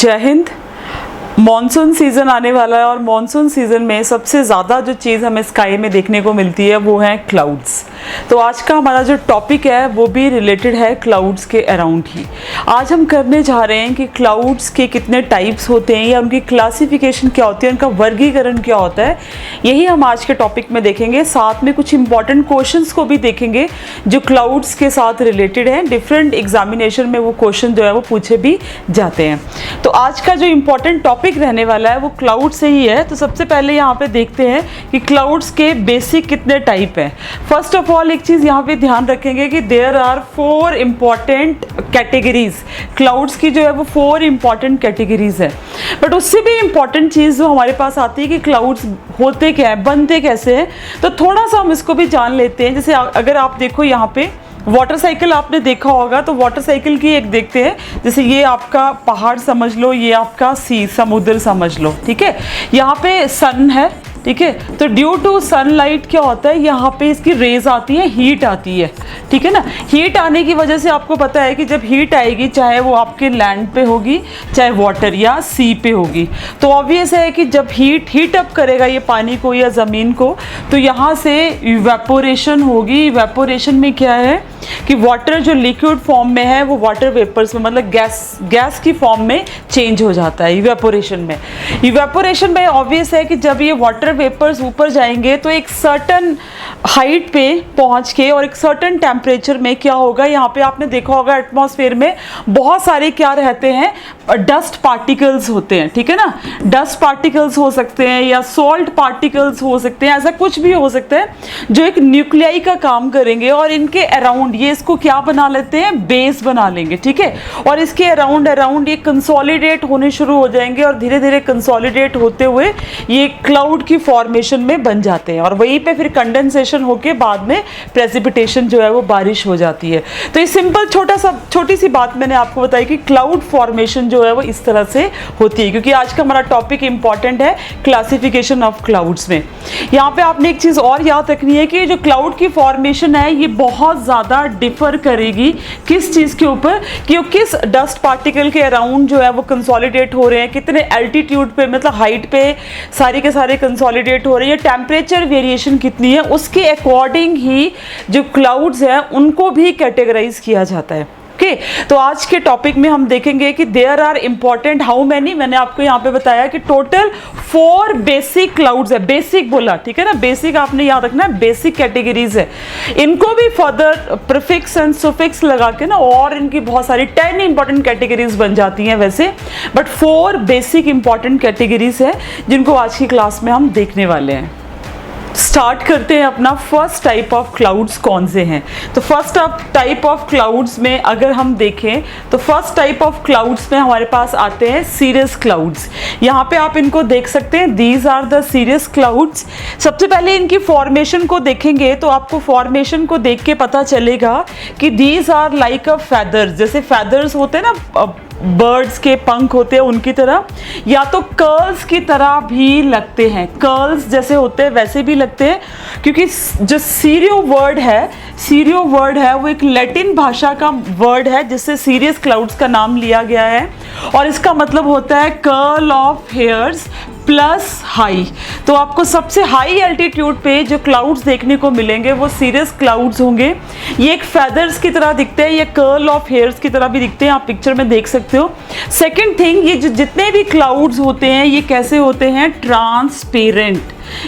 जय Hind. Monsoon season आने वाला है और मॉनसून सीज़न में सबसे ज़्यादा जो चीज़ हमें स्काई में देखने को मिलती है वो है क्लाउड्स। तो आज का हमारा जो टॉपिक है वो भी रिलेटेड है क्लाउड्स के अराउंड ही। आज हम करने जा रहे हैं कि क्लाउड्स के कितने टाइप्स होते हैं या उनकी क्लासिफिकेशन क्या होती है, उनका वर्गीकरण क्या होता है, यही हम आज के टॉपिक में देखेंगे। साथ में कुछ इंपॉर्टेंट क्वेश्चंस को भी देखेंगे जो क्लाउड्स के साथ रिलेटेड हैं। डिफरेंट एग्जामिनेशन में वो क्वेश्चन जो है वो पूछे भी जाते हैं। तो आज का जो इम्पॉर्टेंट टॉपिक रहने वाला है वो क्लाउड से ही है। तो सबसे पहले यहाँ पे देखते हैं कि क्लाउड्स के बेसिक कितने टाइप हैं। फर्स्ट ऑफ ऑल एक चीज़ यहाँ पे ध्यान रखेंगे कि there are 4 important categories. Clouds की जो है वो 4 इम्पॉर्टेंट कैटेगरीज है। बट उससे भी इम्पॉर्टेंट चीज़ जो हमारे पास आती है कि क्लाउड्स होते क्या है, बनते कैसे हैं, तो थोड़ा सा हम इसको भी जान लेते हैं। जैसे अगर आप देखो यहाँ पे वाटर साइकिल आपने देखा होगा, तो वाटर साइकिल की एक देखते हैं। जैसे ये आपका पहाड़ समझ लो, ये आपका समुद्र समझ लो, ठीक है। यहाँ पे सन है, ठीक है। तो ड्यू टू सनलाइट क्या होता है, यहाँ पे इसकी रेज आती है, हीट आती है, ठीक है ना। हीट आने की वजह से आपको पता है कि जब हीट आएगी, चाहे वो आपके लैंड पे होगी, चाहे वाटर या सी पे होगी, तो ऑब्वियस है कि जब हीट अप करेगा ये पानी को या ज़मीन को, तो यहाँ से इवेपोरेशन होगी। इवेपोरेशन में क्या है कि वाटर जो लिक्विड फॉर्म में है वो वाटर वेपर्स में, मतलब गैस की फॉर्म में चेंज हो जाता है इवेपोरेशन में। इवेपोरेशन में ऑब्वियस है कि जब ये वाटर वेपर्स ऊपर जाएंगे तो एक सर्टन हाइट पे पहुंच के और एक सर्टन टेम्परेचर में क्या होगा, यहाँ पे आपने देखा होगा एटमॉस्फेयर में बहुत सारे क्या रहते हैं, डस्ट पार्टिकल्स होते हैं, ठीक है ना। डस्ट पार्टिकल्स हो सकते हैं या सॉल्ट पार्टिकल्स हो सकते हैं, ऐसा कुछ भी हो सकता है जो एक न्यूक्लियाई का काम करेंगे और इनके अराउंड ये इसको क्या बना लेते हैं, बेस बना लेंगे, ठीक है। और इसके अराउंड ये कंसोलिडेट होने शुरू हो जाएंगे और धीरे धीरे कंसोलिडेट होते हुए ये क्लाउड की फॉर्मेशन में बन जाते हैं और वहीं पे फिर कंडेंसेशन होके बाद में प्रेसिपिटेशन जो है वो बारिश हो जाती है। तो ये सिंपल छोटी सी बात मैंने आपको बताई कि क्लाउड फॉर्मेशन जो है वो इस तरह से होती है, क्योंकि आज का हमारा टॉपिक इंपॉर्टेंट है क्लासिफिकेशन ऑफ क्लाउड्स में। यहाँ पे आपने एक चीज और याद रखनी है कि जो क्लाउड की फॉर्मेशन है ये बहुत ज्यादा डिफर करेगी किस चीज के ऊपर, कि वो किस डस्ट पार्टिकल के अराउंड जो है वो कंसोलिडेट हो रहे हैं, कितने एल्टीट्यूड पे, मतलब हाइट पे सारे के सारे कंसोलिडेट हो रहे हैं, टेम्परेचर वेरिएशन कितनी है, उसके अकॉर्डिंग ही जो क्लाउड्स हैं उनको भी कैटेगराइज किया जाता है। ओके, तो आज के टॉपिक में हम देखेंगे कि there are important how many, मैंने आपको यहाँ पे बताया कि टोटल 4 बेसिक क्लाउड्स है। बेसिक बोला, ठीक है ना, बेसिक आपने याद रखना है, बेसिक कैटेगरीज है। इनको भी फर्दर प्रीफिक्स एंड सुफिक्स लगा के ना और इनकी बहुत सारी 10 इंपॉर्टेंट कैटेगरीज बन जाती हैं वैसे, बट 4 बेसिक इंपॉर्टेंट कैटेगरीज है जिनको आज की क्लास में हम देखने वाले हैं। स्टार्ट करते हैं अपना फर्स्ट टाइप ऑफ क्लाउड्स कौन से हैं। तो फर्स्ट टाइप ऑफ क्लाउड्स में अगर हम देखें तो फर्स्ट टाइप ऑफ क्लाउड्स में हमारे पास आते हैं सीरियस क्लाउड्स। यहाँ पे आप इनको देख सकते हैं, these are the cirrus clouds. सबसे पहले इनकी फॉर्मेशन को देखेंगे तो आपको फॉर्मेशन को देख के पता चलेगा कि these are like a feathers. जैसे फेदर्स होते हैं ना, बर्ड्स के पंख होते हैं उनकी तरह, या तो कर्ल्स की तरह भी लगते हैं, कर्ल्स जैसे होते हैं वैसे भी लगते हैं, क्योंकि जो सीरियो वर्ड है वो एक लैटिन भाषा का वर्ड है जिससे सीरियस क्लाउड्स का नाम लिया गया है और इसका मतलब होता है curl of hairs plus high. तो आपको सबसे हाई एल्टीट्यूड पे जो क्लाउड्स देखने को मिलेंगे वो सीरियस क्लाउड्स होंगे। ये एक फेदर्स की तरह दिखते हैं, ये कर्ल ऑफ हेयर्स की तरह भी दिखते हैं, आप पिक्चर में देख सकते हो। सेकंड थिंग, ये जितने भी क्लाउड्स होते हैं ये कैसे होते हैं, ट्रांसपेरेंट।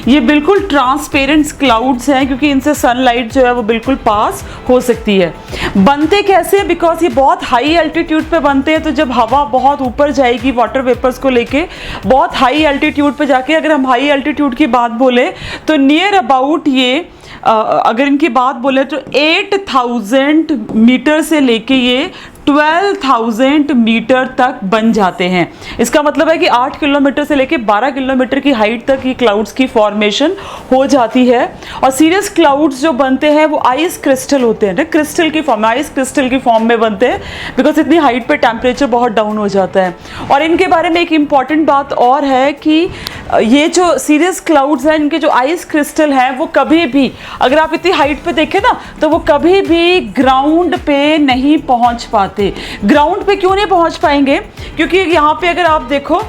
ये बिल्कुल ट्रांसपेरेंट क्लाउड्स हैं क्योंकि इनसे सनलाइट जो है वो बिल्कुल पास हो सकती है। बनते कैसे, बिकॉज ये बहुत हाई एल्टीट्यूड पे बनते हैं, तो जब हवा बहुत ऊपर जाएगी वाटर वेपर्स को लेके, बहुत हाई एल्टीट्यूड पे जाके, अगर हम हाई एल्टीट्यूड की बात बोले तो नियर अबाउट ये अगर इनकी बात बोले तो 8000 मीटर से लेके ये 12,000 मीटर तक बन जाते हैं। इसका मतलब है कि 8 किलोमीटर से लेके 12 किलोमीटर की हाइट तक ये क्लाउड्स की फॉर्मेशन हो जाती है। और सीरियस क्लाउड्स जो बनते हैं वो आइस क्रिस्टल होते हैं ना, क्रिस्टल की फॉर्म, आइस क्रिस्टल की फॉर्म में बनते हैं, बिकॉज इतनी हाइट पे टेम्परेचर बहुत डाउन हो जाता है। और इनके बारे में एक इम्पॉर्टेंट बात और है कि ये जो सीरियस क्लाउड्स हैं, इनके जो आइस क्रिस्टल हैं, वो कभी भी, अगर आप इतनी हाइट पे देखें ना, तो वो कभी भी ग्राउंड पे नहीं पहुंच पाते। ग्राउंड पे क्यों नहीं पहुंच पाएंगे? क्योंकि यहाँ पे अगर आप देखो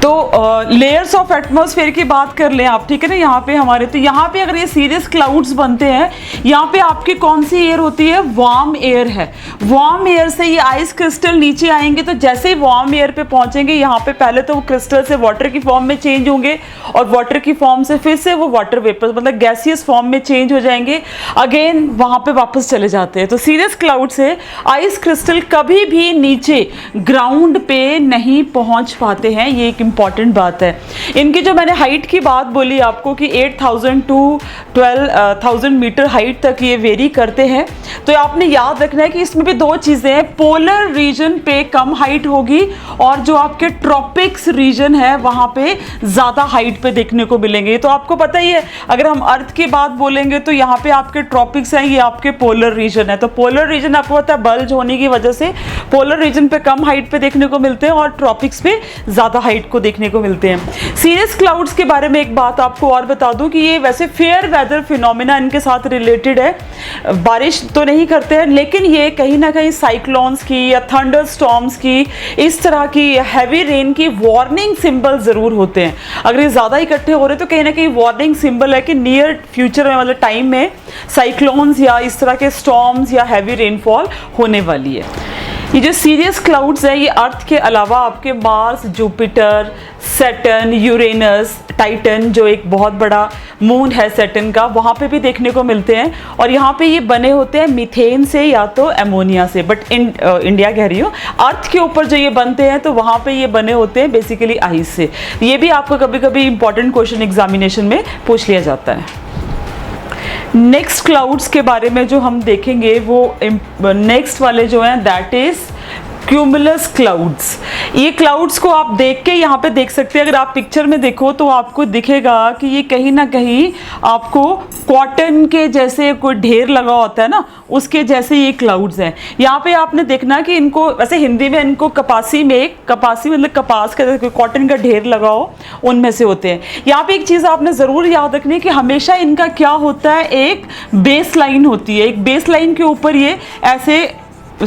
तो लेयर्स ऑफ एटमॉस्फेयर की बात कर लें आप, ठीक है ना, यहाँ पे हमारे, तो यहाँ पे अगर ये सीरियस क्लाउड्स बनते हैं, यहाँ पे आपकी कौन सी एयर होती है? वार्म एयर है। वार्म एयर से ये आइस क्रिस्टल नीचे आएंगे, तो जैसे ही वार्म एयर पे पहुंचेंगे, यहाँ पे पहले तो वो क्रिस्टल से वाटर की फॉर्म में चेंज होंगे, और वाटर की फॉर्म से फिर से वो वाटर वेपर मतलब गैसियस फॉर्म में चेंज हो जाएंगे, अगेन वहाँ पे वापस चले जाते हैं। तो सीरियस क्लाउड से आइस क्रिस्टल कभी भी नीचे ग्राउंड पे नहीं पहुँच पाते हैं, ये एक इंपॉर्टेंट बात है। इनकी जो मैंने हाइट की बात बोली आपको कि 8000 टू 12,000 मीटर हाइट तक ये वेरी करते हैं, तो आपने याद रखना है कि इसमें भी दो चीज़ें हैं, पोलर रीजन पे कम हाइट होगी, और जो आपके ट्रॉपिक्स रीजन है वहाँ पे ज़्यादा हाइट पे देखने को मिलेंगे। तो आपको पता ही है, अगर हम अर्थ की बात बोलेंगे तो यहाँ पे आपके ट्रॉपिक्स हैं, ये आपके पोलर रीजन है। तो पोलर रीजन आपको पता है बल्ज होने की वजह से पोलर रीजन पे कम हाइट पे देखने को मिलते हैं, और ट्रॉपिक्स पे ज़्यादा हाइट को देखने को मिलते हैं। सीरियस क्लाउड्स के बारे में एक बात आपको और बता दूं कि ये वैसे फेयर वेदर फिनोमेना इनके साथ रिलेटेड है, बारिश तो नहीं करते हैं, लेकिन ये कहीं ना कहीं साइक्लोन्स की या थंडर स्टॉर्म्स की, इस तरह की हैवी रेन की वार्निंग सिंबल जरूर होते हैं। अगर ये ज़्यादा इकट्ठे हो रहे तो कहीं ना कहीं वार्निंग सिंबल है कि नियर फ्यूचर में, मतलब टाइम में, साइक्लोन्स या इस तरह के स्टॉर्म्स या हैवी रेनफॉल होने वाली है। ये जो सीरियस क्लाउड्स है, ये अर्थ के अलावा आपके Mars, Jupiter, Saturn, Uranus, Titan, जो एक बहुत बड़ा मून है सैटर्न का, वहाँ पे भी देखने को मिलते हैं। और यहाँ पे ये बने होते हैं मीथेन से या तो एमोनिया से, बट इंडिया कह रही हूँ, अर्थ के ऊपर जो ये बनते हैं तो वहाँ पे ये बने होते हैं बेसिकली आइस से। ये भी आपको कभी कभी इंपॉर्टेंट क्वेश्चन एग्जामिनेशन में पूछ लिया जाता है। नेक्स्ट क्लाउड्स के बारे में जो हम देखेंगे, वो नेक्स्ट वाले जो हैं दैट इज क्यूमुलस क्लाउड्स। ये क्लाउड्स को आप देख के यहाँ पे देख सकते हैं, अगर आप पिक्चर में देखो तो आपको दिखेगा कि ये कहीं ना कहीं आपको कॉटन के जैसे कोई ढेर लगा होता है ना, उसके जैसे ये क्लाउड्स हैं। यहाँ पे आपने देखना कि इनको वैसे हिंदी में इनको कपासी मतलब कपास का, कॉटन का ढेर लगा हो, उनमें से होते हैं। यहाँ पे एक चीज़ आपने ज़रूर याद रखनी है कि हमेशा इनका क्या होता है, एक बेस लाइन होती है, एक बेस लाइन के ऊपर ये ऐसे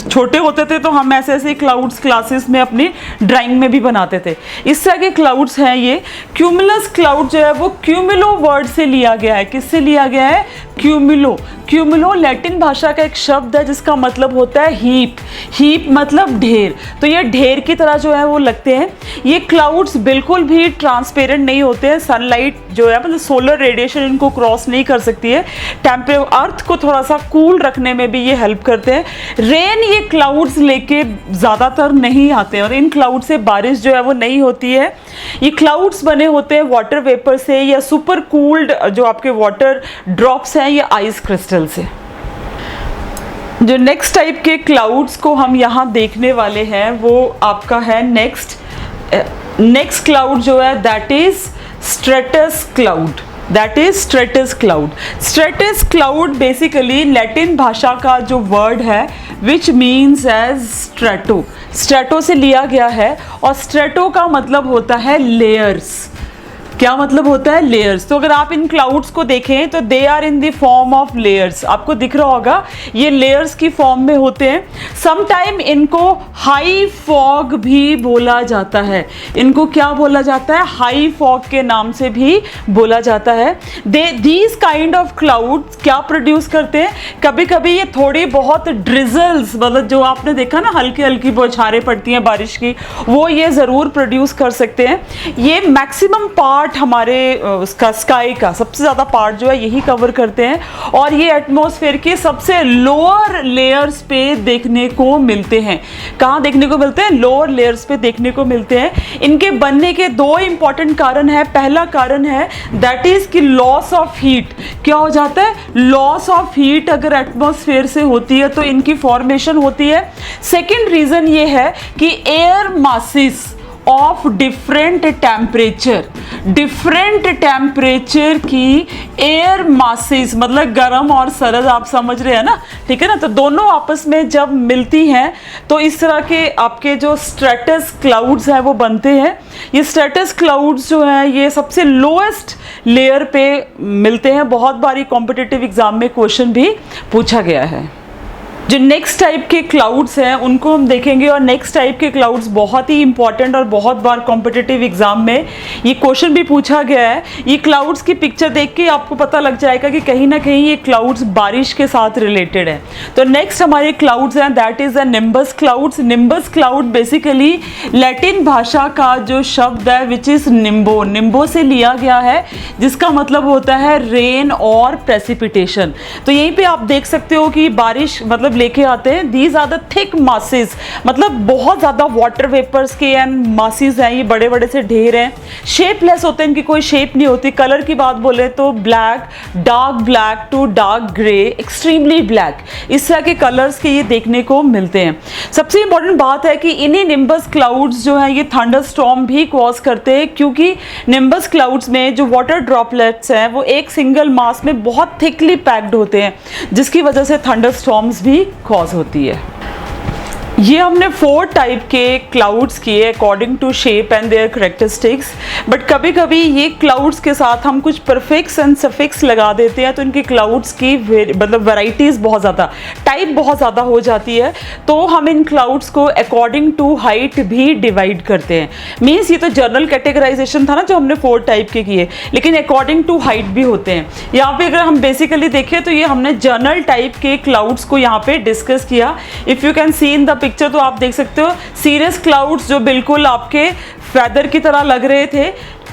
छोटे होते थे, तो हम ऐसे ऐसे क्लाउड्स क्लासेस में अपनी ड्राइंग में भी बनाते थे। इस तरह के क्लाउड्स हैं ये। क्यूमुलस क्लाउड जो है वो क्यूमुलो वर्ड से लिया गया है। किससे लिया गया है? क्यूमुलो। क्यूमुलो लैटिन भाषा का एक शब्द है जिसका मतलब होता है हीप। हीप मतलब ढेर। तो ये ढेर की तरह जो है वो लगते हैं। ये क्लाउड्स बिल्कुल भी ट्रांसपेरेंट नहीं होते हैं। सनलाइट जो है मतलब सोलर रेडिएशन इनको क्रॉस नहीं कर सकती है। अर्थ को थोड़ा सा कूल रखने में भी ये हेल्प करते हैं। रेन ये क्लाउड्स लेके ज़्यादातर नहीं आते हैं और इन क्लाउड से बारिश जो है वो नहीं होती है। ये क्लाउड्स बने होते हैं वाटर वेपर से या सुपर कूल्ड जो आपके वाटर ड्रॉप्स हैं या आइस क्रिस्टल से। जो नेक्स्ट टाइप के क्लाउड्स को हम यहाँ देखने वाले हैं वो आपका है नेक्स्ट क्लाउड जो है that is stratus cloud. That is stratus cloud. Stratus cloud basically Latin भाषा का जो वर्ड है which means as strato. Strato से लिया गया है और स्ट्रेटो का मतलब होता है लेयर्स। क्या मतलब होता है? लेयर्स। तो अगर आप इन क्लाउड्स को देखें तो they are in the form of layers. आपको दिख रहा होगा ये लेयर्स की फॉर्म में होते हैं। समटाइम इनको हाई फॉग भी बोला जाता है। इनको क्या बोला जाता है? हाई फॉग के नाम से भी बोला जाता है। दीज काइंड ऑफ क्लाउड्स क्या प्रोड्यूस करते हैं? कभी कभी ये थोड़ी बहुत ड्रिजल्स, मतलब जो आपने देखा ना हल्की हल्की बौछारें पड़ती हैं बारिश की, वो ये ज़रूर प्रोड्यूस कर सकते हैं। ये मैक्सिमम पार्ट हमारे उसका स्काई का सबसे ज़्यादा पार्ट जो है यही कवर करते हैं और ये एटमॉस्फेयर के सबसे लोअर लेयर्स पे देखने को मिलते हैं। कहाँ देखने को मिलते हैं? लोअर लेयर्स पे देखने को मिलते हैं। इनके बनने के दो इंपॉर्टेंट कारण है। पहला कारण है दैट इज कि लॉस ऑफ हीट। क्या हो जाता है? लॉस ऑफ हीट अगर एटमॉस्फेयर से होती है तो इनकी फॉर्मेशन होती है। सेकेंड रीजन ये है कि air masses of different temperature की एयर मासेस, मतलब गर्म और सरद, आप समझ रहे हैं ना, ठीक है ना। तो दोनों आपस में जब मिलती हैं तो इस तरह के आपके जो स्ट्रेटस क्लाउड्स हैं वो बनते हैं। ये स्ट्रेटस क्लाउड्स जो हैं ये सबसे लोएस्ट लेयर पे मिलते हैं। बहुत बारी कॉम्पिटिटिव एग्जाम में क्वेश्चन भी पूछा गया है। जो नेक्स्ट टाइप के क्लाउड्स हैं उनको हम देखेंगे, और नेक्स्ट टाइप के क्लाउड्स बहुत ही इंपॉर्टेंट और बहुत बार कॉम्पिटिटिव एग्जाम में ये क्वेश्चन भी पूछा गया है। ये क्लाउड्स की पिक्चर देख के आपको पता लग जाएगा कि कहीं ना कहीं ये क्लाउड्स बारिश के साथ रिलेटेड है। तो नेक्स्ट हमारे क्लाउड्स हैं, that is the nimbus clouds. Nimbus cloud basically Latin भाषा का जो शब्द है विच इज निम्बो, निम्बो से लिया गया है, जिसका मतलब होता है रेन और प्रेसिपिटेशन। तो यहीं पे आप देख सकते हो कि बारिश मतलब लेके आते हैं। These are the thick masses, मतलब बहुत ज़्यादा वाटर वेपर्स के एंड मासेस हैं, ये बड़े बड़े से ढेर हैं। शेपलेस होते हैं, इनकी कोई शेप नहीं होती। कलर की बात बोले तो black, dark black to dark grey, extremely black, इस तरह के कलर्स के ये देखने को मिलते हैं। सबसे इंपॉर्टेंट बात है कि इन्हीं निम्बस क्लाउड्स जो हैं ये थंडरस्टॉर्म भी कॉज करते हैं, क्योंकि निम्बस क्लाउड्स में जो वाटर ड्रॉपलेट्स हैं वो एक सिंगल मास में बहुत थिकली पैक्ड होते हैं, जिसकी वजह से थंडरस्टॉर्म्स भी कॉज होती है। ये हमने 4 टाइप के क्लाउड्स किए according to shape and their characteristics, but कभी कभी ये क्लाउड्स के साथ हम कुछ प्रीफिक्स एंड सफिक्स लगा देते हैं तो इनके क्लाउड्स की मतलब वैराइटीज़ बहुत ज़्यादा, टाइप बहुत ज़्यादा हो जाती है। तो हम इन क्लाउड्स को अकॉर्डिंग टू हाइट भी डिवाइड करते हैं। मीन्स ये तो जनरल कैटेगराइजेशन था ना जो हमने 4 टाइप के किए, लेकिन अकॉर्डिंग टू हाइट भी होते हैं। यहाँ पे अगर हम बेसिकली देखें तो ये हमने जनरल टाइप के क्लाउड्स को यहाँ पे डिस्कस किया। If you can C in the picture तो आप देख सकते हो सीरियस क्लाउड्स जो बिल्कुल आपके फेदर की तरह लग रहे थे,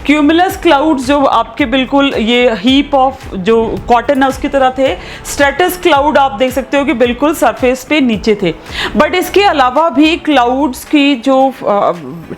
क्यूमुलस क्लाउड्स जो आपके बिल्कुल ये हीप ऑफ जो कॉटन है उसकी तरह थे, स्ट्रेटस क्लाउड आप देख सकते हो कि बिल्कुल सरफेस पे नीचे थे। बट इसके अलावा भी क्लाउड्स की जो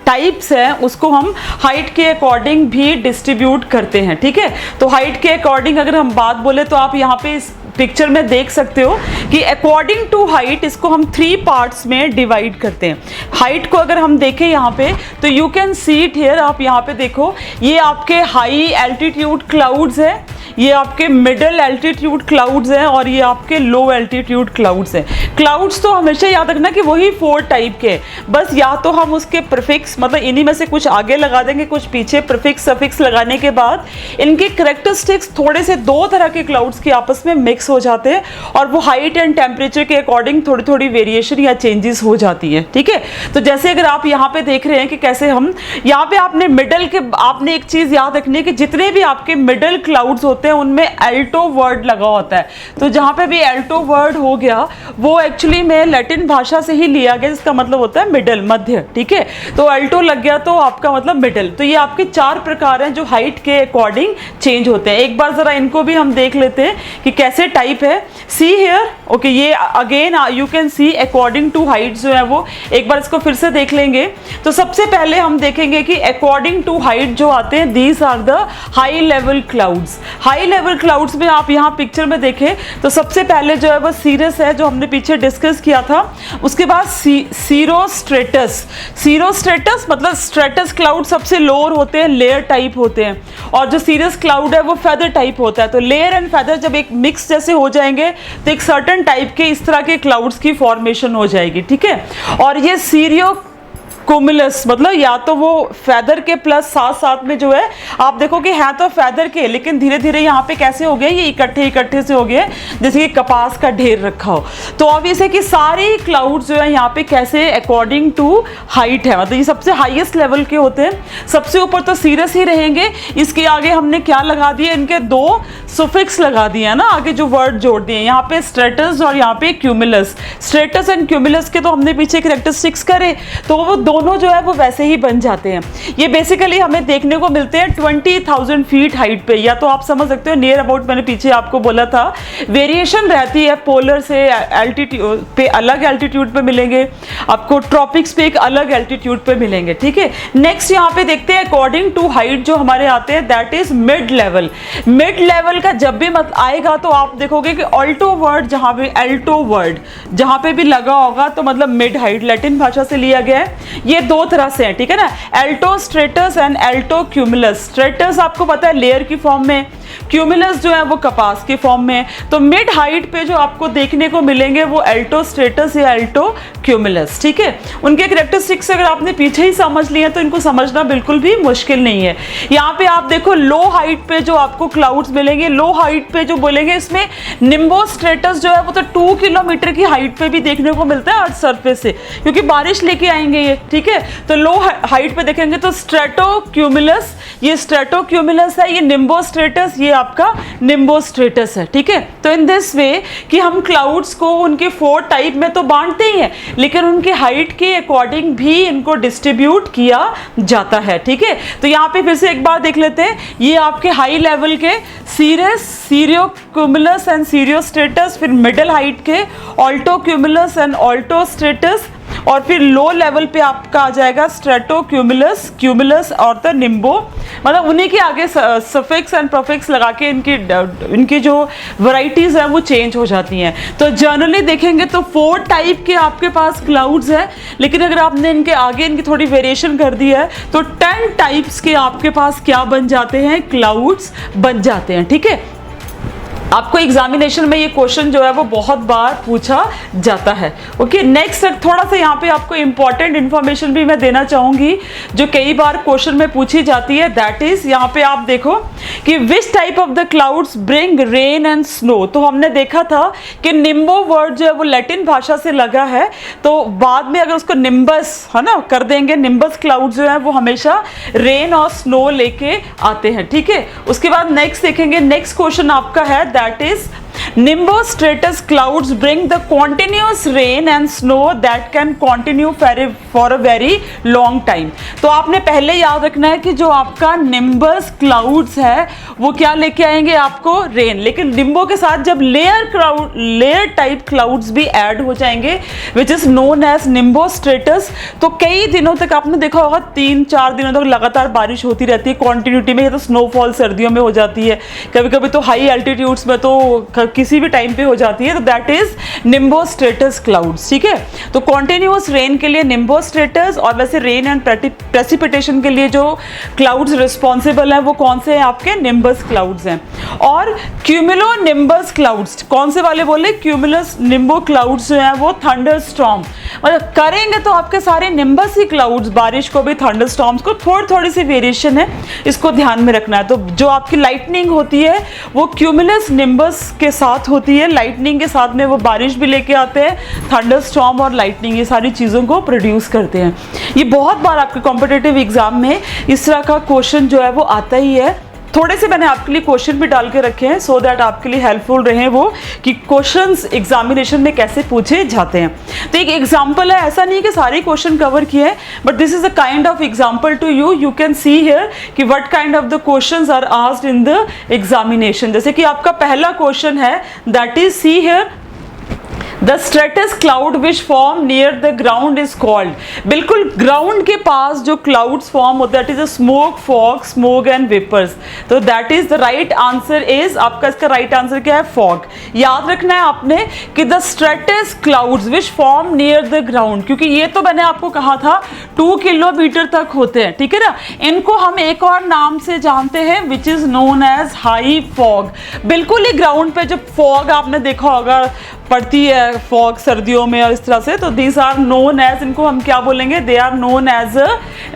टाइप्स हैं उसको हम हाइट के अकॉर्डिंग भी डिस्ट्रीब्यूट करते हैं, ठीक है। तो हाइट के अकॉर्डिंग अगर हम बात बोले तो आप यहाँ पे इस पिक्चर में देख सकते हो कि अकॉर्डिंग टू हाइट इसको हम 3 पार्ट्स में डिवाइड करते हैं। हाइट को अगर हम देखें यहाँ पे तो you can see it here, आप यहाँ पे देखो ये आपके हाई एल्टीट्यूड क्लाउड्स है, ये आपके मिडिल एल्टीट्यूड क्लाउड्स हैं और ये आपके लो एल्टीट्यूड क्लाउड्स हैं। क्लाउड्स तो हमेशा याद रखना कि वही 4 टाइप के, बस या तो हम उसके प्रीफिक्स मतलब इन्हीं में से कुछ आगे लगा देंगे, कुछ पीछे, प्रीफिक्स सफिक्स लगाने के बाद इनके करेक्टरिस्टिक्स थोड़े से 2 तरह के क्लाउड्स के आपस में मिक्स हो जाते हैं और वो हाइट एंड टेम्परेचर के अकॉर्डिंग थोड़ी थोड़ी वेरिएशन या चेंजेस हो जाती है, ठीक है। तो जैसे अगर आप यहाँ पे देख रहे हैं कि कैसे हम यहाँ पे आपने मिडल के, आपने एक चीज याद रखनी है कि जितने भी आपके मिडल क्लाउड्स होते हैं उनमें एल्टो वर्ड लगा होता है। तो जहाँ पे भी एल्टो वर्ड हो गया वो एक्चुअली में लैटिन भाषा से ही लिया गया, जिसका मतलब होता है मिडल, मध्य, ठीक है। तो एल्टो लग गया तो आपका मतलब मिडल। तो ये आपके 4 प्रकार हैं जो हाइट के अकॉर्डिंग चेंज होते हैं। एक बार जरा इनको भी हम देख लेते हैं कि कैसे टाइप है। सी हियर, ओके, ये again you can see according to height जो है वो, एक बार इसको फिर से देख लेंगे। तो सबसे पहले हम देखेंगे कि अकॉर्डिंग टू हाइट जो आते हैं these are the high level clouds. High level clouds में आप यहाँ पिक्चर में देखें तो सबसे पहले जो है वो सीरस है जो हमने पीछे डिस्कस किया था। उसके बाद सीरोस्ट्रेटस। सीरोस्ट्रेटस मतलब स्ट्रेटस क्लाउड सबसे लोअर होते हैं, लेयर टाइप होते हैं, और जो सीरस क्लाउड है वो फेदर टाइप होता है। तो लेयर एंड फेदर जब एक मिक्स जैसे हो जाएंगे तो एक सर्टेन टाइप के इस तरह के क्लाउड्स की फॉर्मेशन हो जाएगी, ठीक है। और ये सीरियो कुमुलस मतलब या तो वो फेदर के प्लस साथ साथ में जो है आप देखो कि है तो फेदर के, लेकिन धीरे धीरे यहाँ पे कैसे हो गए, ये इकट्ठे से हो गए जैसे कि कपास का ढेर रखा हो। तो अब इसे कि सारे क्लाउड्स जो है यहाँ पे कैसे अकॉर्डिंग टू हाइट है, मतलब ये सबसे हाईएस्ट लेवल के होते हैं। सबसे ऊपर तो सीरस ही रहेंगे, इसके आगे हमने क्या लगा दिए, इनके 2 सुफिक्स लगा दिए हैं ना, आगे जो वर्ड जोड़ दिए यहाँ पे स्ट्रेटस और यहाँ पे क्यूमुलस। स्ट्रेटस एंड क्यूमुलस के तो हमने पीछे कैरेक्टरिस्टिक्स करे तो वो दोनों जो है वो वैसे ही बन जाते हैं। ये बेसिकली हमें देखने को मिलते हैं 20,000 फीट हाइट पे, या तो आप समझ सकते हो नियर अबाउट, मैंने पीछे आपको बोला था वेरिएशन रहती है। पोलर से एल्टीट्यूड पे अलग एल्टीट्यूड पे मिलेंगे आपको, ट्रॉपिक्स पे एक अलग एल्टीट्यूड पे मिलेंगे, ठीक है। नेक्स्ट यहाँ पे देखते हैं अकॉर्डिंग टू हाइट जो हमारे आते हैं that is mid level. Mid level का जब भी मत आएगा तो आप देखोगे कि ऑल्टो वर्ड जहाँ पे एल्टो वर्ड जहाँ पे भी लगा होगा तो मतलब मिड हाइट लैटिन भाषा से लिया गया है। ये 2 तरह से है, ठीक है ना, एल्टो स्ट्रेटस एंड एल्टो क्यूमुलस। स्ट्रेटस आपको पता है लेयर की फॉर्म में, क्यूमुलस जो है वो कपास के फॉर्म में है। तो मिड हाइट पे जो आपको देखने को मिलेंगे वो एल्टो स्ट्रेटस या एल्टो क्यूमुलस, ठीक है। उनके कैरेक्टरिस्टिक्स अगर आपने पीछे ही समझ लिए तो इनको समझना बिल्कुल भी मुश्किल नहीं है। यहाँ पे आप देखो लो हाइट पे जो आपको क्लाउड्स मिलेंगे, लो हाइट पे जो बोलेंगे इसमें निम्बो स्ट्रेटस जो है वो तो 2 किलोमीटर की हाइट पे भी देखने को मिलता है अर्थ सरफेस से, क्योंकि बारिश लेके आएंगे ये, ठीक है। तो लो हाइट पे देखेंगे तो स्ट्रेटोक्यूमुलस, ये स्ट्रेटोक्यूमुलस है, ये निम्बो स्ट्रेटस, ये आपका निम्बो स्ट्रेटस है, ठीक है। तो इन दिस वे कि हम क्लाउड्स को उनके 4 टाइप में तो बांटते ही हैं, लेकिन उनके हाइट के अकॉर्डिंग भी इनको डिस्ट्रीब्यूट किया जाता है, ठीक है। तो यहाँ पे फिर से एक बार देख लेते हैं, ये आपके हाई लेवल के सीरस, सीरियोक्यूमुलस एंड सीरियोस्ट्रेटस, फिर मिडिल हाइट के ऑल्टोक्यूमुलस एंड ऑल्टोस्ट्रेटस, और फिर लो लेवल पे आपका आ जाएगा स्ट्रेटोक्यूमुलस, क्यूमुलस और द निम्बो। मतलब उन्हीं के आगे सफिक्स एंड प्रीफिक्स लगा के इनकी जो वैरायटीज है वो चेंज हो जाती हैं। तो जनरली देखेंगे तो 4 टाइप के आपके पास क्लाउड्स हैं, लेकिन अगर आपने इनके आगे इनकी थोड़ी वेरिएशन कर दी है तो 10 टाइप्स के आपके पास क्या बन जाते हैं, क्लाउड्स बन जाते हैं, ठीक है। आपको एग्जामिनेशन में ये क्वेश्चन जो है वो बहुत बार पूछा जाता है। ओके, नेक्स्ट थोड़ा सा यहाँ पे आपको इंपॉर्टेंट इंफॉर्मेशन भी मैं देना चाहूंगी जो कई बार क्वेश्चन में पूछी जाती है, दैट इज यहाँ पे आप देखो कि which type of the clouds bring rain and snow. तो हमने देखा था कि निम्बो वर्ड जो है वो लैटिन भाषा से लगा है, तो बाद में अगर उसको निम्बस है ना कर देंगे, निम्बस क्लाउड जो है वो हमेशा रेन और स्नो लेके आते हैं, ठीक है। उसके बाद नेक्स्ट देखेंगे, नेक्स्ट क्वेश्चन आपका है that is nimbostratus clouds bring the continuous rain and snow that can continue for a very long time। तो आपने पहले याद रखना है कि जो आपका निम्बस क्लाउड्स है वो क्या लेके आएंगे, आपको रेन, लेकिन निम्बो के साथ जब लेयर टाइप क्लाउड्स भी ऐड हो जाएंगे विच इज नोन एज निम्बोस्ट्रेटस, तो कई दिनों तक आपने देखा होगा 3-4 दिनों तक लगातार बारिश होती रहती है कॉन्टिन्यूटी में। ये तो स्नोफॉल सर्दियों में हो जाती है, कभी कभी तो हाई एल्टीट्यूड्स में तो किसी भी टाइम पे हो जाती है, तो दैट इज निम्बोस्ट्रेटस क्लाउड्स, ठीक है। तो कॉन्टिन्यूअस रेन के लिए निम्बोस्ट्रेटस, और वैसे रेन एंड प्रेसिपिटेशन के लिए जो क्लाउड्स रिस्पॉन्सिबल हैं वो कौन से हैं, आपके निम्बस क्लाउड्स हैं। और क्यूमुलो निम्बस क्लाउड्स कौन से वाले बोले, क्यूमुलस निम्बो क्लाउड्स जो हैं वो थंडर स्टॉर्म, मतलब करेंगे तो आपके सारे निम्बस ही क्लाउड्स, बारिश को भी थंडर स्टॉर्म्स को थोड़ी सी वेरिएशन है, इसको ध्यान में रखना है। तो जो आपकी लाइटनिंग होती है वो क्यूमुलस निम्बस के साथ होती है, लाइटनिंग के साथ में वो बारिश भी लेके आते हैं, थंडर स्टॉर्म और लाइटनिंग ये सारी चीज़ों को प्रोड्यूस करते हैं। ये बहुत बार आपके कॉम्पिटिटिव एग्जाम में इस तरह का क्वेश्चन जो है वो आता ही है। थोड़े से मैंने आपके लिए क्वेश्चन भी डाल के रखे हैं सो दैट आपके लिए हेल्पफुल रहे वो कि क्वेश्चंस एग्जामिनेशन में कैसे पूछे जाते हैं। तो एक एग्जांपल है, ऐसा नहीं कि सारे क्वेश्चन कवर किए हैं, but this is a kind of example to you. You can see here कि what kind of the questions are asked in the examination. जैसे कि आपका पहला क्वेश्चन है, that is see here the stratus cloud which form near the ground is called. बिल्कुल ground के पास जो क्लाउड्स फॉर्म होता है that is a smoke, fog, smoke and vapours. तो that is the right answer is, आपका इसका right answer क्या है, फॉग। याद रखना है आपने कि the stratus clouds which form near the ground, क्योंकि ये तो मैंने आपको कहा था 2 किलोमीटर तक होते हैं, ठीक है ना। इनको हम एक और नाम से जानते हैं which is known as high fog. बिल्कुल ही ग्राउंड पे जब फॉग आपने देखा होगा पड़ती है, फॉग सर्दियों में और इस तरह से, तो दीज आर नोन एज, इनको हम क्या बोलेंगे, they are known as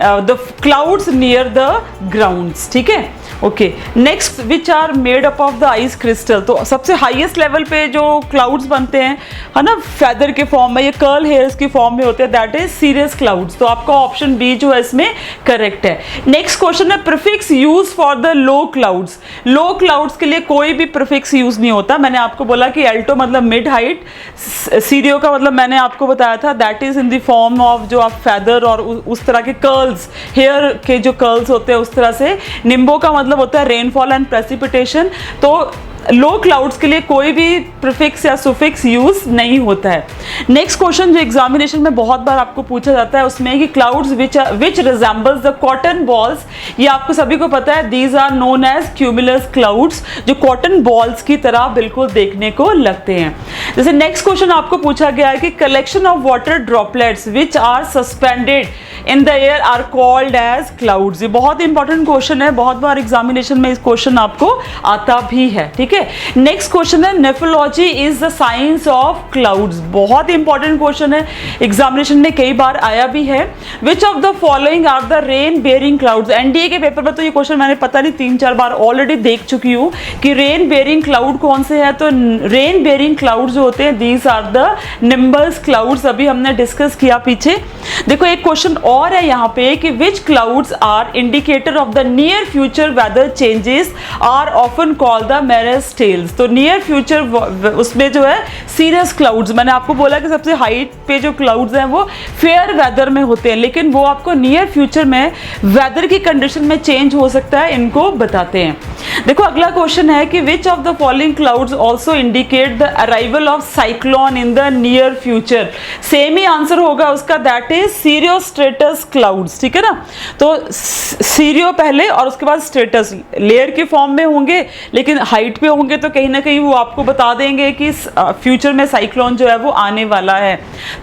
the clouds near the grounds, ठीक है। Okay, next which are made up of the ice crystal. तो सबसे हाईएस्ट लेवल पे जो क्लाउड्स बनते हैं है ना, फेदर के फॉर्म में, ये कर्ल हेयर्स की फॉर्म में होते हैं, दैट इज सीरियस क्लाउड्स। तो आपका ऑप्शन बी जो है इसमें करेक्ट है। नेक्स्ट क्वेश्चन है prefix use for the low clouds. Low clouds के लिए कोई भी प्रीफिक्स यूज नहीं होता। मैंने आपको बोला कि एल्टो मतलब मिड हाइट, सीरियो का मतलब मैंने आपको बताया था that is in the form of जो आप फेदर और उस तरह के कर्ल्स, हेयर के जो कर्ल्स होते हैं उस तरह से। निम्बो का मतलब होता है रेनफॉल एंड प्रेसिपिटेशन। तो लो क्लाउड्स के लिए कोई भी प्रीफिक्स या सुफिक्स यूज नहीं होता है। नेक्स्ट क्वेश्चन जो एग्जामिनेशन में बहुत बार आपको पूछा जाता है उसमें है कि clouds which resembles the cotton balls, ये आपको सभी को पता है, these are known as cumulus clouds, जो कॉटन बॉल्स की तरह बिल्कुल देखने को लगते हैं। जैसे नेक्स्ट क्वेश्चन आपको पूछा गया है कि collection of water droplets which are suspended in the air are called as clouds. ये बहुत इंपॉर्टेंट क्वेश्चन है, बहुत बार एग्जामिनेशन में इस क्वेश्चन आपको आता भी है, ठीक है। नेक्स्ट क्वेश्चन है nephology is the science of clouds, बहुत इंपॉर्टेंट क्वेश्चन है, एग्जामिनेशन में कई बार आया भी है। Which of the following are the rain bearing clouds, NDA के पेपर में तो ये क्वेश्चन मैंने पता नहीं 3-4 बार ऑलरेडी देख चुकी हूँ कि रेन बेयरिंग क्लाउड कौन से है। तो रेन बेयरिंग क्लाउड जो होते हैं these are the nimbus clouds, अभी हमने डिस्कस किया पीछे। देखो एक क्वेश्चन और है यहाँ पे कि which clouds are indicator of the near future weather changes are often called the mare's tails. तो नियर फ्यूचर उसमें जो है सीरियस क्लाउड्स, मैंने आपको बोला कि सबसे हाइट पे जो क्लाउड्स हैं वो फेयर वेदर में होते हैं, लेकिन वो आपको नियर फ्यूचर में वेदर की कंडीशन में चेंज हो सकता है, इनको बताते हैं। देखो अगला क्वेश्चन है कि which of the following clouds also indicate the arrival of cyclone in the near future. Same he answer होगा उसका, दैट इज सीरियोस्ट्रेटस क्लाउड्स, ठीक है ना। तो सीरियो पहले और उसके बाद स्ट्रेटस, लेयर के फॉर्म में होंगे लेकिन हाइट पे होंगे, तो कहीं ना कहीं वो आपको बता देंगे कि फ्यूचर में साइक्लोन जो है वो आने वाला है।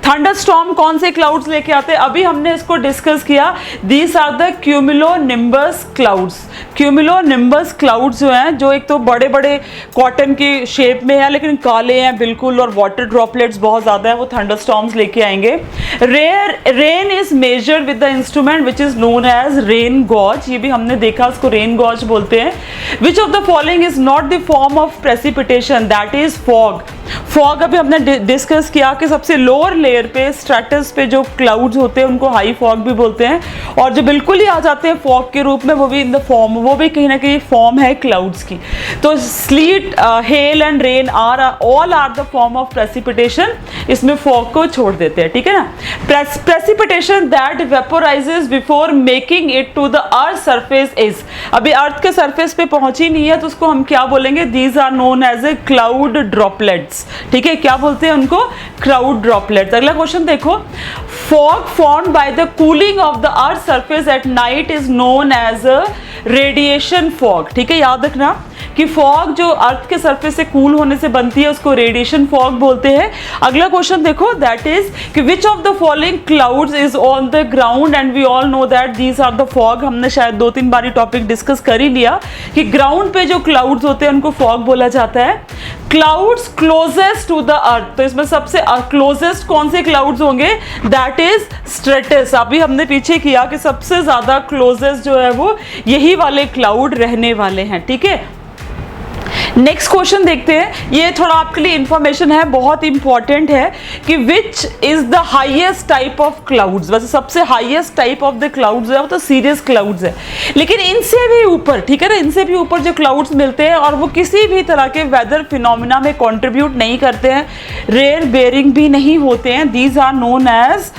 थंडरस्टॉर्म कौन से क्लाउड्स लेके आते हैं, अभी हमने इसको डिस्कस किया, these are the cumulonimbus clouds. Cumulonimbus clouds जो हैं, जो एक तो बड़े बड़े कॉटन के शेप में है लेकिन काले हैं बिल्कुल, और वाटर ड्रॉपलेट्स बहुत ज्यादा है, वो थंडरस्टॉर्म्स लेके आएंगे। Rain is measured with the instrument which is known as rain gauge, ये भी हमने देखा, उसको रेन गॉज बोलते हैं। Which of the following is not the form of precipitation, that is fog. Fog अभी हमने डिस्कस किया कि सबसे लोअर लेयर पे स्ट्रेटस पे जो क्लाउड्स होते हैं उनको हाई फॉग भी बोलते हैं, और जो बिल्कुल ही आ जाते हैं फॉग के रूप में वो भी इन द फॉर्म, वो भी कहीं ना कहीं फॉर्म है क्लाउड्स की। तो sleet, hail and rain are all are the form of precipitation, इसमें फॉग को छोड़ देते हैं, ठीक है ना। Precipitation that vaporises before making it to the earth surface is, अभी अर्थ के सरफेस पे पहुंची नहीं है तो उसको हम क्या बोलेंगे, these are known as a cloud droplets, ठीक है। क्या बोलते हैं उनको, क्लाउड ड्रॉपलेट्स। अगला क्वेश्चन देखो, fog formed by the cooling of the earth surface at night is known as a radiation fog, ठीक है, याद रखना कि फॉग जो अर्थ के सरफेस से कूल होने से बनती है उसको रेडिएशन फॉग बोलते हैं। अगला क्वेश्चन देखो, दैट इज कि which of the following clouds is on the ground and we all know that these are the fog. हमने शायद 2-3 बार टॉपिक डिस्कस कर ही लिया कि ग्राउंड पे जो क्लाउड्स होते हैं उनको फॉग बोला जाता है। Clouds closest to the earth, तो इसमें सबसे क्लोजेस्ट कौन से क्लाउड्स होंगे, दैट इज स्ट्रेटस। अभी हमने पीछे किया कि सबसे ज्यादा क्लोजेस्ट जो है वो यही वाले क्लाउड रहने वाले हैं, ठीक है। नेक्स्ट क्वेश्चन देखते हैं, ये थोड़ा आपके लिए इंफॉर्मेशन है, बहुत इंपॉर्टेंट है कि which is the highest type of clouds. वैसे सबसे highest type of the clouds है वो तो सीरियस क्लाउड्स है, लेकिन इनसे भी ऊपर, ठीक है ना, इनसे भी ऊपर जो क्लाउड्स मिलते हैं और वो किसी भी तरह के वेदर फिनोमिना में कंट्रीब्यूट नहीं करते हैं, रेन बेयरिंग भी नहीं होते हैं, these are known as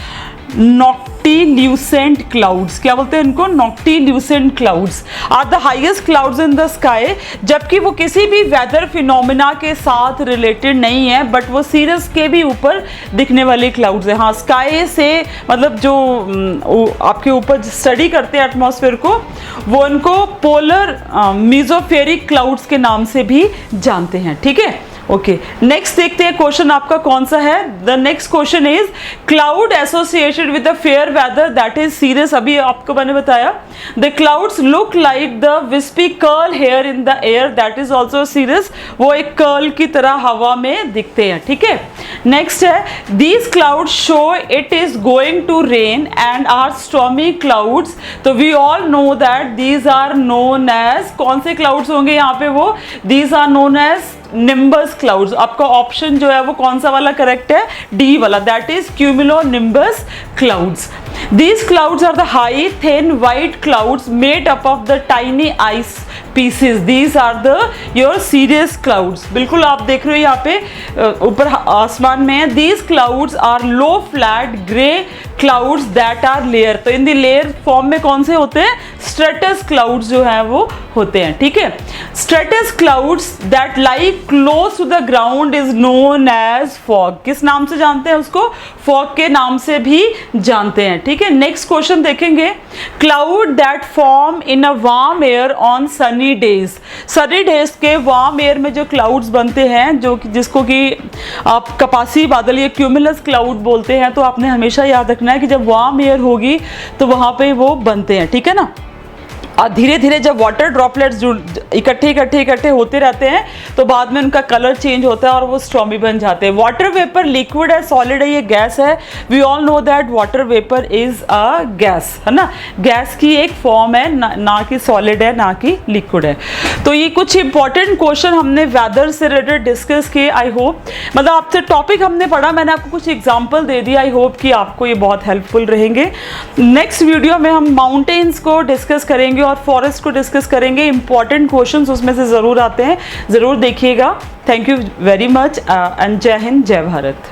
noctilucent clouds. क्या बोलते हैं इनको, noctilucent clouds are the highest clouds in the sky, जबकि वो किसी भी वेदर फिनोमिना के साथ रिलेटेड नहीं है, बट वो सीरियस के भी ऊपर दिखने वाले क्लाउड्स है। हाँ, स्काई से मतलब जो आपके ऊपर स्टडी करते हैं एटमॉस्फेयर को, वो उनको पोलर मेसोस्फेरिक क्लाउड्स के नाम से भी जानते हैं, ठीक है। ओके, नेक्स्ट देखते हैं क्वेश्चन आपका कौन सा है। The next question is cloud associated with the fair whether that is serious. अभी आपको मैंने बताया the clouds look like the wispy curl here in the air, that is also serious, वो एक कर्ल की तरह हवा में दिखते हैं, ठीक है। नेक्स्ट है these clouds show it is going to rain and are stormy clouds, तो we all know that these are known as, कौन से क्लाउड्स होंगे यहाँ पे, वो these are known as nimbus clouds. आपका ऑप्शन जो है वो कौन सा वाला करेक्ट है, डी वाला, that is cumulonimbus clouds. These clouds are the high, thin, white clouds made up of the tiny ice pieces. These are the your cirrus clouds. बिल्कुल आप देख रहे हो यहाँ पे ऊपर आसमान में, These clouds are low, flat, grey clouds that are layer. तो इन दी लेयर फॉर्म में कौन से होते हैं, स्ट्रेटस क्लाउड्स जो हैं वो होते हैं, ठीक है। Stratus clouds that lie close to the ground is known as fog. किस नाम से जानते हैं उसको? फॉग के नाम से भी जानते हैं, ठीक है। नेक्स्ट क्वेश्चन देखेंगे, cloud that form in a warm air on Sunny days. Sunny days के वार्म एयर में जो क्लाउड्स बनते हैं, जो कि जिसको कि आप कपासी बादल या क्यूमुलस क्लाउड बोलते हैं, तो आपने हमेशा याद रखना है कि जब वार्म एयर होगी तो वहाँ पे वो बनते हैं, ठीक है ना। और धीरे धीरे जब वाटर ड्रॉपलेट्स इकट्ठे होते रहते हैं तो बाद में उनका कलर चेंज होता है और वो स्टॉर्मी बन जाते हैं। वाटर वेपर लिक्विड है, सॉलिड है, ये गैस है। We all know that water vapour is a gas, है ना। गैस की एक फॉर्म है, ना कि सॉलिड है, ना कि लिक्विड है। तो ये कुछ इंपॉर्टेंट क्वेश्चन हमने वेदर से रिलेटेड डिस्कस किए। आई होप मतलब आपसे टॉपिक हमने पढ़ा, मैंने आपको कुछ एग्जाम्पल दे दिया। आई होप कि आपको ये बहुत हेल्पफुल रहेंगे। नेक्स्ट वीडियो में हम माउंटेन्स को डिस्कस करेंगे और फॉरेस्ट को डिस्कस करेंगे। इंपॉर्टेंट क्वेश्चंस उसमें से ज़रूर आते हैं, ज़रूर देखिएगा। Thank you very much and जय हिंद, जय भारत।